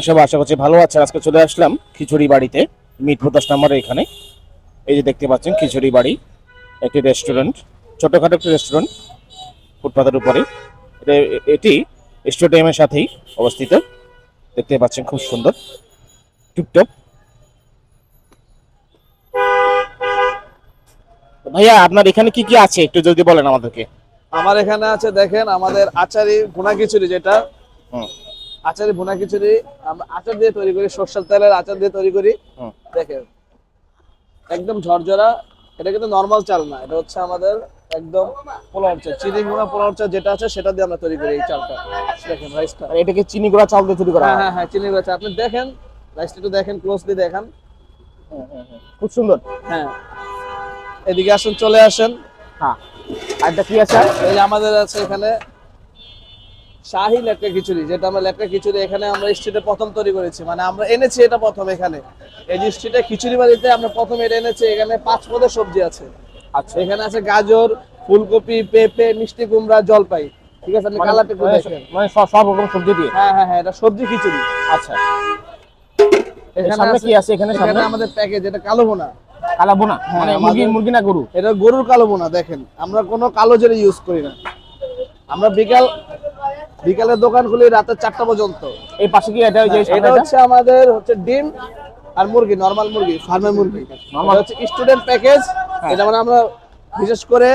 সবাই আশা করছি ভালো আছে। আজকে চলে আসলাম খিচুড়ি বাড়িতে, মিটপুর 10 নম্বরে এখানে। এই যে দেখতে পাচ্ছেন খিচুড়ি বাড়ি, একটি রেস্টুরেন্ট, ছোটখাটো একটি রেস্টুরেন্ট ফুটপাতের উপরে। এটি স্টেডিয়ামের সাথেই অবস্থিত। দেখতে পাচ্ছেন খুব সুন্দর টিপটপ। ভাইয়া আপনার এখানে কি কি আছে একটু যদি বলেন আমাদেরকে। আমার এখানে আছে দেখেন আমাদের আচারি ভুনা খিচুড়ি, যেটা হুম আচারি ভুনা খিচুড়ি আমরা আচার দিয়ে তৈরি করি, সরষের তেলের আচার দিয়ে তৈরি করি। হুম। দেখেন একদম ঝরঝরা। এটা কিন্তু নরমাল চাল না, এটা হচ্ছে আমাদের একদম পোলাও চাল, চিনি গুঁড়া পোলাও চাল যেটা আছে সেটা দিয়ে আমরা তৈরি করি এই চালটা। দেখেন রাইসটা, আর এটাকে চিনি গুঁড়া চাল দিয়ে তৈরি করা হ্যাঁ হয়? হ্যাঁ হ্যাঁ চিনি গুঁড়া চাল। আপনি দেখেন রাইসটা একটু দেখেন, ক্লোজলি দেখেন। খুব সুন্দর। হ্যাঁ এদিকে আসুন, চলে আসেন। হ্যাঁ, আর এটা কি আছে? এই যে আমাদের আছে এখানে শাহী লেটকা খিচুড়ি, যেটা আমরা লেটকা খিচুড়ি এখানে আমরা স্ট্রিটে প্রথম তৈরি করেছি, মানে আমরা এনেছি এটা প্রথম এখানে। এই যে স্ট্রিটে খিচুড়ি বাড়িতে আমরা প্রথম এটা এনেছি। এখানে 5 পদের সবজি আছে। আচ্ছা, এখানে আছে গাজর, ফুলকপি, পেঁপে, মিষ্টি কুমড়া, জলপাই। ঠিক আছে, আপনি কালারটা একটু দেখেন। মানে সব রকম সবজি দিয়ে? হ্যাঁ হ্যাঁ হ্যাঁ, এটা সবজি খিচুড়ি। আচ্ছা, এখানে সামনে আছে কি আছে? এখানে এখানে সামনে আমাদের প্যাকেজ, এটা কালো ভুনা। কালা বোনা, হ্যাঁ, মানে আমাদের- মুরগি না গরু? এটা গরুর কালো ভুনা। দেখেন আমরা কোনো কালো জিরে ইউজ করি না। আমরা বিকালের দোকান খুলি রাতে 4টা পর্যন্ত। এই পাশে কি এটা? ওই যে এটা হচ্ছে আমাদের হচ্ছে ডিম আর মুরগি, নরমাল মুরগি, ফার্মের মুরগি। Normal? এটা হচ্ছে স্টুডেন্ট প্যাকেজ। হ্যাঁ। এটা মানে আমরা বিশেষ করে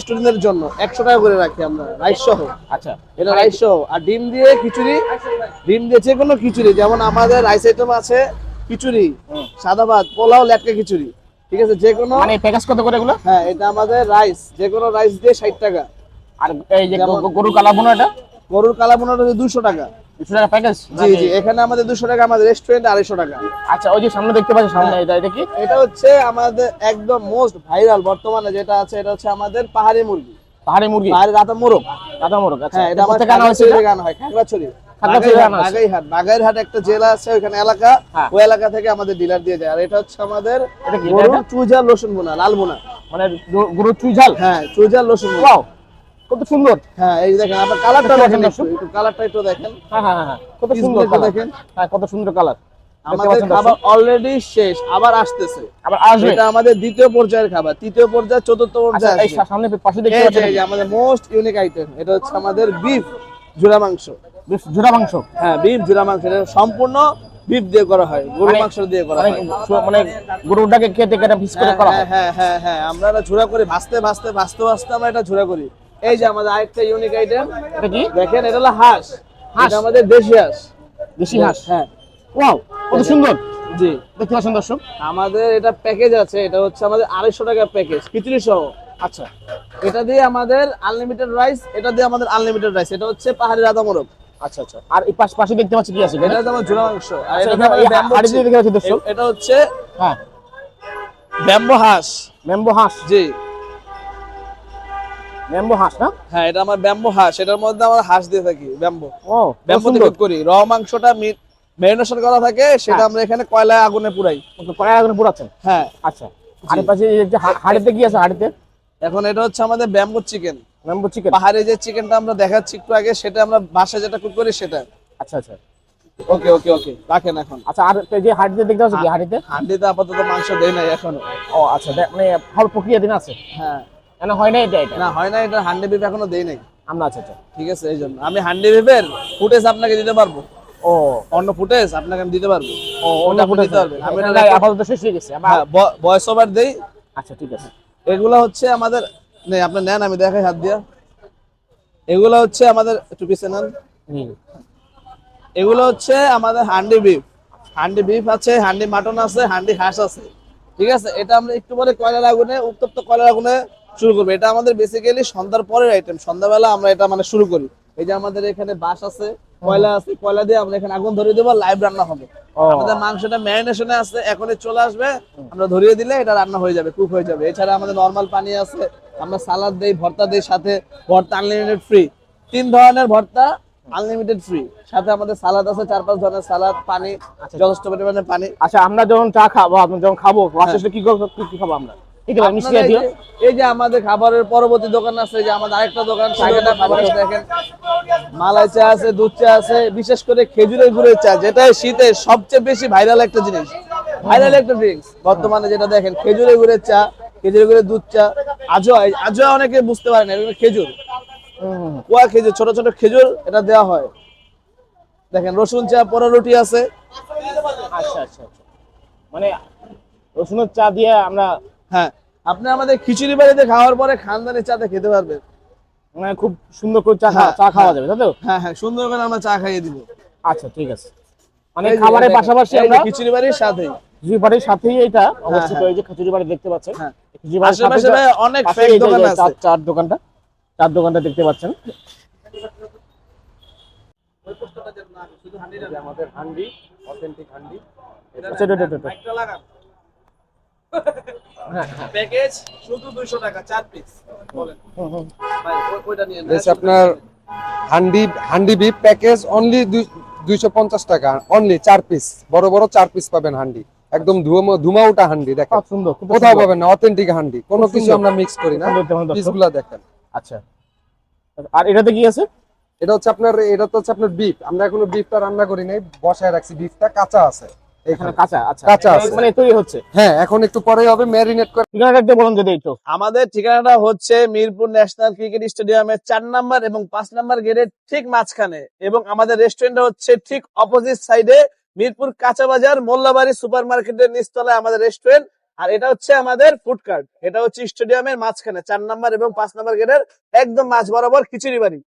স্টুডেন্টদের জন্য 100 টাকা করে রাখি আমরা, রাইস সহ। আচ্ছা, এটা রাইস সহ আর ডিম দিয়ে খিচুড়ি, ডিম দিয়ে যে কোনো খিচুড়ি, যেমন আমাদের রাইস আইটেম আছে খিচুড়ি, সাদা ভাত, পোলাও, লেটকা খিচুড়ি। ঠিক আছে, যে কোনো মানে প্যাকেজ কত করে এগুলো? হ্যাঁ এটা আমাদের রাইস, যে কোনো রাইস দিয়ে 60 টাকা। আর এই যে যেমন- গরু কালা বোনা, এটা গরুর কালা বোনাটা 200 টাকা। 200 টাকা প্যাকেজ? জি জি, এখানে আমাদের 200 টাকা, আমাদের রেস্টুরেন্টে 250 টাকা। আচ্ছা, ওই যে সামনে দেখতে পাচ্ছি সামনে, এটা কি? এটা হচ্ছে আমাদের একদম মোস্ট ভাইরাল বর্তমানে যেটা আছে, এটা হচ্ছে আমাদের পাহাড়ি মুরগি, পাহাড়ি মুরগি, পাহাড়ি রাতা মোরগ। কাঁচা মোরগ। আচ্ছা, হ্যাঁ, এটা এটা আমার কোথা থেকে আনা হয়েছে? থেকে আনা হয়, খাগড়াছড়ি। খাগড়াছড়ি আনা হয়েছে। বাগাইরহাট একটা জেলা আছে ওখানে এলাকা, হ্যাঁ। ওই এলাকা থেকে আমাদের ডিলার দিয়ে যায়। আর এটা হচ্ছে আমাদের এটা কি? গরুর এটা? চুইঝাল রসুন বোনা, লাল বোনা। মানে গরুর চুই ঝাল? হ্যাঁ, চুইঝাল রসুন বোনা। ওয়াও, কত সুন্দর। হ্যাঁ এই দেখেন, আপনার কালারটা দেখতে দেখেন, পাচ্ছেন একটু কালারটা একটু দেখেন। হ্যাঁ হ্যাঁ হ্যাঁ, কত পিসগুলো সুন্দর একটু কালার দেখেন। হ্যাঁ, কত সুন্দর কালার। আমাদের খাবার অলরেডি শেষ, আবার আসতেছে। আবার আসবে? এটা আমাদের দ্বিতীয় পর্যায়ের খাবার, তৃতীয় পর্যায়ে, চতুর্থ আচ্ছা, পর্যায়ে এই আসবে। সামনে পাশে দেখতে এই যে পাচ্ছেন এই যে আমাদের মোস্ট ইউনিক আইটেম, এটা হচ্ছে আমাদের বিফ জুড়া মাংস। বেশ জোড়া মাংস? হ্যাঁ, বিফ জুড়া মাংস, এটা সম্পূর্ণ বিফ দিয়ে করা হয়, গরুর মানে- মাংস দিয়ে করা মানে হয়। মানে গরুটাকে কেটে কেটে পিস করে হ্যাঁ করা হ্যাঁ হয়? হ্যাঁ হ্যাঁ হ্যাঁ, আমরা এটা ঝুরা করি, ভাজতে ভাজতে ভাজতে ভাজতে আমরা এটা ঝুরা করি। এই যে আমাদের আরেকটা ইউনিক আইটেম, এটা কি? দেখেন এটা হলো হাঁস। হাঁস? এটা আমাদের দেশি হাঁস। দেশি হাঁস? হ্যাঁ ওয়াও, কত সুন্দর। জি, দেখতে পাচ্ছেন দর্শক? আমাদের এটা প্যাকেজ আছে, এটা হচ্ছে আমাদের 250 টাকা প্যাকেজ, খিচুড়ি সহ। আচ্ছা, এটা দিয়ে আমাদের আনলিমিটেড রাইস, এটা দিয়ে আমাদের আনলিমিটেড রাইস। এটা হচ্ছে পাহাড়ি রাধা মোরগ। আচ্ছা আচ্ছা। আর এই পাশে দেখতে পাচ্ছি কি আছে এখানে? এটা হচ্ছে আমার ঝুরা মাংস। আর আচ্ছা, এটা এখানে আমাদের এই ব্যাম্বো হাঁড়িতে দেখতে পাচ্ছি দর্শক। এটা হচ্ছে হ্যাঁ, ব্যাম্বো হাঁস। ম্যাম্বো হাঁস? জি ম্যাম্বো হাঁস না? হ্যাঁ, এটা আমার ব্যাম্বো হাঁস। এটার মধ্যে আমরা হাঁস দিয়ে থাকি, ব্যাম্বো ও, ব্যাম্বো দিয়ে cook করি। র মাংসটা ম্যারিনেশন করা থাকে, সেটা হ্যাঁ। আমরা এখানে কয়লায় আগুনে পুরাই। কড়াই আগুনে পোড়াচ্ছেন? হ্যাঁ, আচ্ছা। আর এই পাশে এই যে হাঁড়িতে কি আছে? হাঁড়িতে এখন এটা হচ্ছে আমাদের ব্যাম্বো চিকেন, ম্যাম্বো চিকেন? পাহাড়ি যে চিকেনটা আমরা দেখাচ্ছি একটু আগে, সেটা আমরা বাসায় যেটা কুক করি সেটা। আচ্ছা আচ্ছা ওকে ওকে ওকে, রাখেন এখন। আচ্ছা। আর এই যে হাঁড়িতে দেখতে পাচ্ছি কি? হাঁড়িতে? হান্ডিতে আপাতত মাংস দেই নাই এখনো। ও আচ্ছা, মানে ফল প্রক্রিয়া দিন আছে? হ্যাঁ, মানে হয় না এটা? না হয় না, এটা হান্ডি বিফ এখনো দেই নাই। আমরা আচ্ছা আচ্ছা। ঠিক আছে, এই জন্য আমি হান্ডি বিফের ফুটেজ আপনাকে দিতে পারবো, ও অন্য ফুটেজ আপনাকে আমি দিতে পারবো। ও, ওটা ওটা ফুটে দিতে পারবেন। আমি এটা আপাতত শেষ হয়ে গেছে। হ্যাঁ, ভয়েস ওভার দেই। আচ্ছা, ঠিক আছে। এগুলো হচ্ছে আমাদের, নেই আপনি নেন, আমি দেখাই হাত দিয়া। এগুলো হচ্ছে আমাদের, একটু পিছিয়ে নেন। হুম। এগুলো হচ্ছে আমাদের হান্ডি বিফ। হান্ডি বিফ আছে, হান্ডি মাটন আছে, হান্ডি হাঁস আছে। ঠিক আছে, এটা আমরা একটু পরে কয়লার আগুনে, উত্তপ্ত কয়লার আগুনে শুরু করবো। এটা আমাদের বেসিক্যালি সন্ধ্যার পরের আইটেম, সন্ধ্যাবেলা আমরা এটা মানে শুরু করি। এই যে আমাদের এখানে বাঁশ আছে, কয়লা আছে, কয়লা দিয়ে আমরা এখানে আগুন ধরিয়ে দেবো, লাইভ রান্না হবে। ও। আমাদের মাংসটা ম্যারিনেশনে আছে, এখনই চলে আসবে, আমরা ধরিয়ে দিলে এটা রান্না হয়ে যাবে, কুক হয়ে যাবে। এছাড়া আমাদের নরমাল পানি আছে, আমরা সালাদ দেই, ভর্তা দেই, সাথে ভর্তা আনলিমিটেড ফ্রি। 3 ধরনের ভর্তা আনলিমিটেড ফ্রি, সাথে আমাদের সালাদ আছে, 4-5 ধরনের সালাদ, পানি, যথেষ্ট পরিমাণে পানি। আচ্ছা, আমরা যখন চা খাবো, আপনি যখন খাবো, লাস্টে কি খাবো আমরা? ঠিক আছে মিষ্টি আপনারা জাতীয়। এই যে আমাদের খাবারের পরবর্তী দোকান আছে, এই যে আমাদের আরেকটা দোকান সেখানে খাবার আছে দেখেন, মালাই চা আছে, দুধ চা আছে, বিশেষ করে খেজুরের গুড়ের চা, যেটা শীতে সবচেয়ে বেশি ভাইরাল একটা জিনিস, ভাইরাল একটা ড্রিঙ্কস বর্তমানে, যেটা দেখেন খেজুরের গুড়ের চা, খেজুরের গুড়ের দুধ চা, আজোয়া, আজোয়া অনেকে বুঝতে পারেন না, এগুলো খেজুর, কুয়া খেজুর, ছোট ছোট খেজুর, এটা দেওয়া হয়। দেখেন রসুন চা, পরো রুটি আছে। আচ্ছা আচ্ছা আচ্ছা, মানে রসুনের চা দিয়ে আমরা হ্যাঁ, আপনি আমাদের খিচুড়ি বাড়িতে খাওয়ার পরে খানদানি চাতে খেতে পারবেন। মানে খুব সুন্দর করে হ্যাঁ, চা খাওয়া হ্যাঁ। যাবে তাই তো? হ্যাঁ হ্যাঁ, সুন্দর করে আমরা চা খাইয়ে দিব। আচ্ছা ঠিক আছে, মানে এই যে খাবারের দেখেন, পাশাপাশি এই যে আমরা খিচুড়ি বাড়ির সাথেই। খিচুড়ি বাড়ির সাথেই এটা অবস্থিত, হ্যাঁ। এই যে খিচুড়ি বাড়ি দেখতে পাচ্ছেন, হ্যাঁ, খিচুড়ি বাড়ির সাথে আশেপাশে ভাই অনেক পাশেই ফেক এই যে দোকান আছে। চার দোকানটা, চার দোকানটা দেখতে পাচ্ছেন। আমাদের হান্ডি, অথেন্টিক হান্ডি। আচ্ছা, এটা। প্যাকেজ শুধু 200 টাকা 4 পিস। বলেন হুম, হুম। ভাই, ওইটা নিয়ে বেশ আপনার হান্ডি বিফ প্যাকেজ অনলি 250 টাকা, অনলি 4 পিস, বড় বড় 4 পিস পাবেন হান্ডি, একদম ধুমা উঠা হান্ডি, দেখেন খুব সুন্দর, খুব কোথাও সুন্দর। পাবেন না, অথেন্টিক হান্ডি, কোনো কিছু সুন্দর। আমরা মিক্স করি না। সুন্দর, দেখুন দর্শক। পিসগুলা দেখেন, আচ্ছা, আর এটাতে কি আছে? এটা হচ্ছে আপনার বিফ, আমরা এখনো বিফটা রান্না করি নাই, বসায় রাখছি, বিফটা কাঁচা আছে এখানে এখানে। কাঁচা, আচ্ছা কাঁচা আছে। মানে তৈরি হচ্ছে। হ্যাঁ, এখন একটু পরে হবে, ম্যারিনেট করে। ঠিকানাটা একটু বলুন যদি একটু। আমাদের ঠিকানাটা হচ্ছে মিরপুর ন্যাশনাল ক্রিকেট স্টেডিয়ামের 4 নাম্বার এবং 5 নাম্বার গেটের ঠিক মাঝখানে, এবং আমাদের রেস্টুরেন্টটা হচ্ছে ঠিক অপোজিট সাইডে, মিরপুর কাঁচা বাজার মোল্লাবাড়ি সুপার মার্কেটের নিচতলায় আমাদের রেস্টুরেন্ট। আর এটা হচ্ছে আমাদের ফুড কার্ট, এটা হচ্ছে স্টেডিয়ামের মাঝখানে 4 নাম্বার এবং 5 নাম্বার গেটের একদম মাঝ বরাবর খিচুড়ি বাড়ি।